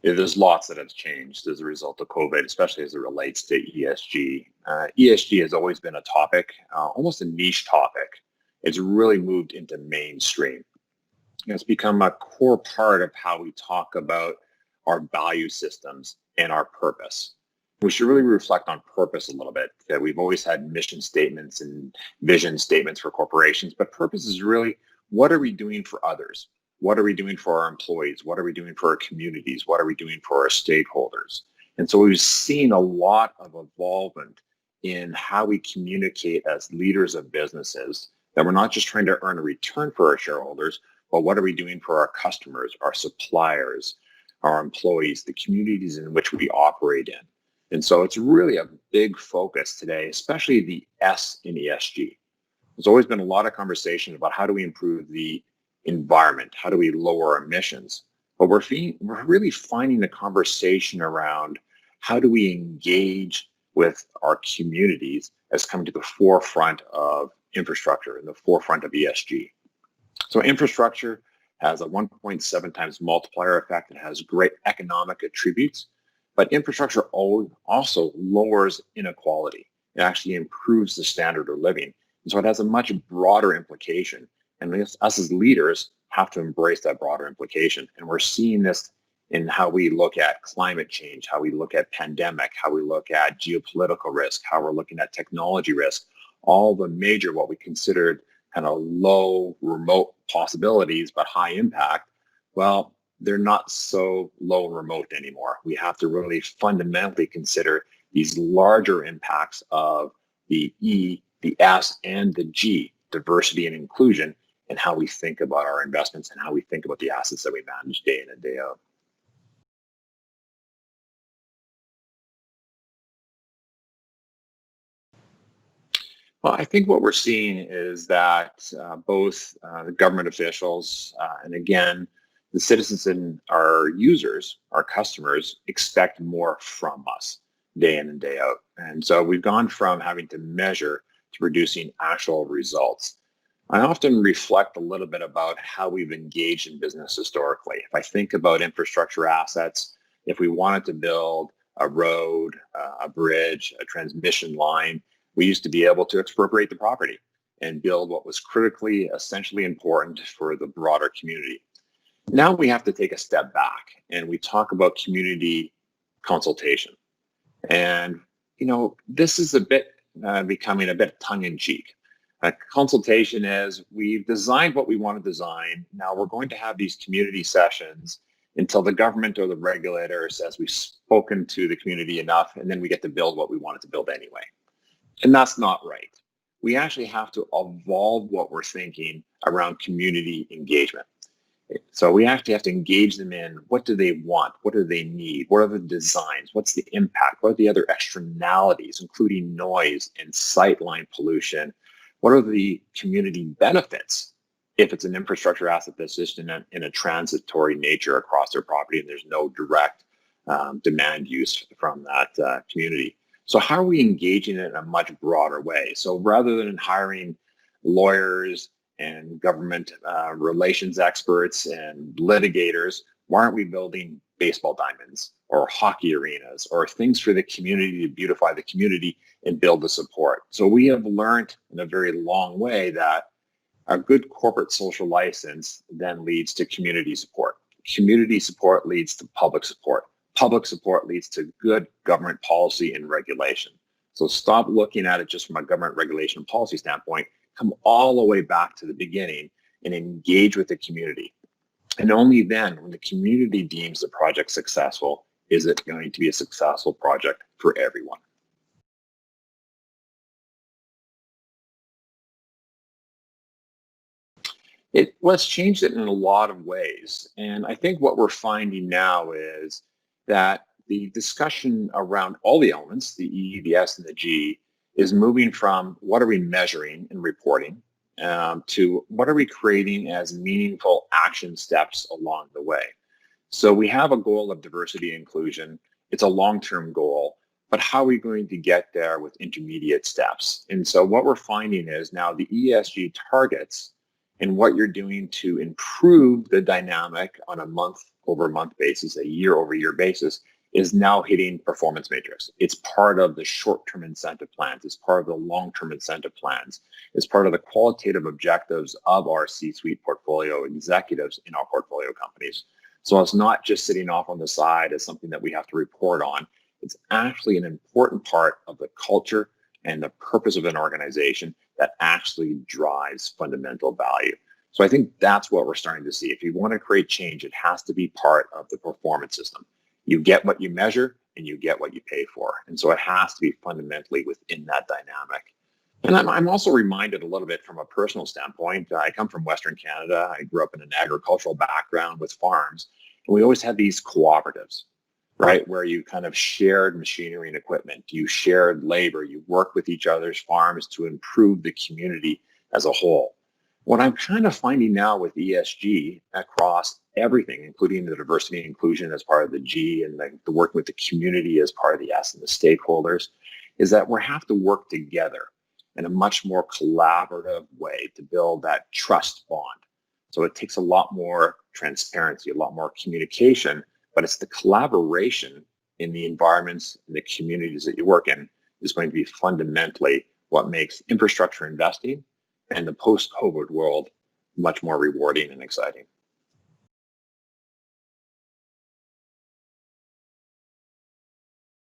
There's lots that have changed as a result of COVID, especially as it relates to ESG. ESG has always been a topic, almost a niche topic. It's really moved into mainstream. It's become a core part of how we talk about our value systems and our purpose. We should really reflect on purpose a little bit. That we've always had mission statements and vision statements for corporations, but purpose is really, what are we doing for others? What are we doing for our employees? What are we doing for our communities? What are we doing for our stakeholders? And so we've seen a lot of involvement in how we communicate as leaders of businesses, that we're not just trying to earn a return for our shareholders, but what are we doing for our customers, our suppliers, our employees, the communities in which we operate in. And so it's really a big focus today, especially the S in ESG. There's always been a lot of conversation about how do we improve the environment, how do we lower emissions, but we're really finding the conversation around how do we engage with our communities as coming to the forefront of infrastructure and the forefront of ESG. So infrastructure has a 1.7 times multiplier effect. It has great economic attributes, but infrastructure also lowers inequality. It actually improves the standard of living. And so it has a much broader implication. And us as leaders have to embrace that broader implication. And we're seeing this in how we look at climate change, how we look at pandemic, how we look at geopolitical risk, how we're looking at technology risk, all the major, what we considered kind of low remote possibilities, but high impact. Well, they're not so low and remote anymore. We have to really fundamentally consider these larger impacts of the E, the S, and the G, diversity and inclusion, and how we think about our investments and how we think about the assets that we manage day in and day out. Well, I think what we're seeing is that both the government officials and again, the citizens and our users, our customers, expect more from us day in and day out. And so we've gone from having to measure to producing actual results. I often reflect a little bit about how we've engaged in business historically. If I think about infrastructure assets, if we wanted to build a road, a bridge, a transmission line, we used to be able to expropriate the property and build what was critically, essentially important for the broader community. Now we have to take a step back and we talk about community consultation. And, this is a bit becoming a bit tongue-in-cheek. Consultation is, we've designed what we want to design. Now we're going to have these community sessions until the government or the regulator says we've spoken to the community enough, and then we get to build what we wanted to build anyway. And that's not right. We actually have to evolve what we're thinking around community engagement. So we actually have to engage them in, what do they want? What do they need? What are the designs? What's the impact? What are the other externalities, including noise and sightline pollution? What are the community benefits if it's an infrastructure asset that's just in a transitory nature across their property and there's no direct demand use from that community? So how are we engaging it in a much broader way? So rather than hiring lawyers and government relations experts and litigators, why aren't we building baseball diamonds or hockey arenas or things for the community to beautify the community and build the support? So we have learned in a very long way that a good corporate social license then leads to community support. Community support leads to public support. Public support leads to good government policy and regulation. So stop looking at it just from a government regulation and policy standpoint. Come all the way back to the beginning and engage with the community. And only then, when the community deems the project successful, is it going to be a successful project for everyone. Let's change it in a lot of ways. And I think what we're finding now is that the discussion around all the elements, the E, the S, and the G, is moving from what are we measuring and reporting to what are we creating as meaningful action steps along the way. So we have a goal of diversity and inclusion. It's a long-term goal, but how are we going to get there with intermediate steps? And so what we're finding is now the ESG targets and what you're doing to improve the dynamic on a month-over-month basis, a year-over-year basis, is now hitting performance matrix. It's part of the short-term incentive plans. It's part of the long-term incentive plans. It's part of the qualitative objectives of our C-suite portfolio executives in our portfolio companies. So it's not just sitting off on the side as something that we have to report on. It's actually an important part of the culture and the purpose of an organization that actually drives fundamental value. So I think that's what we're starting to see. If you want to create change, it has to be part of the performance system. You get what you measure and you get what you pay for. And so it has to be fundamentally within that dynamic. And I'm also reminded a little bit from a personal standpoint. I come from Western Canada. I grew up in an agricultural background with farms. And we always had these cooperatives, right, where you kind of shared machinery and equipment. You shared labor. You worked with each other's farms to improve the community as a whole. What I'm kind of finding now with ESG across everything, including the diversity and inclusion as part of the G and the working with the community as part of the S and the stakeholders, is that we have to work together in a much more collaborative way to build that trust bond. So it takes a lot more transparency, a lot more communication, but it's the collaboration in the environments and the communities that you work in is going to be fundamentally what makes infrastructure investing and the post-COVID world much more rewarding and exciting.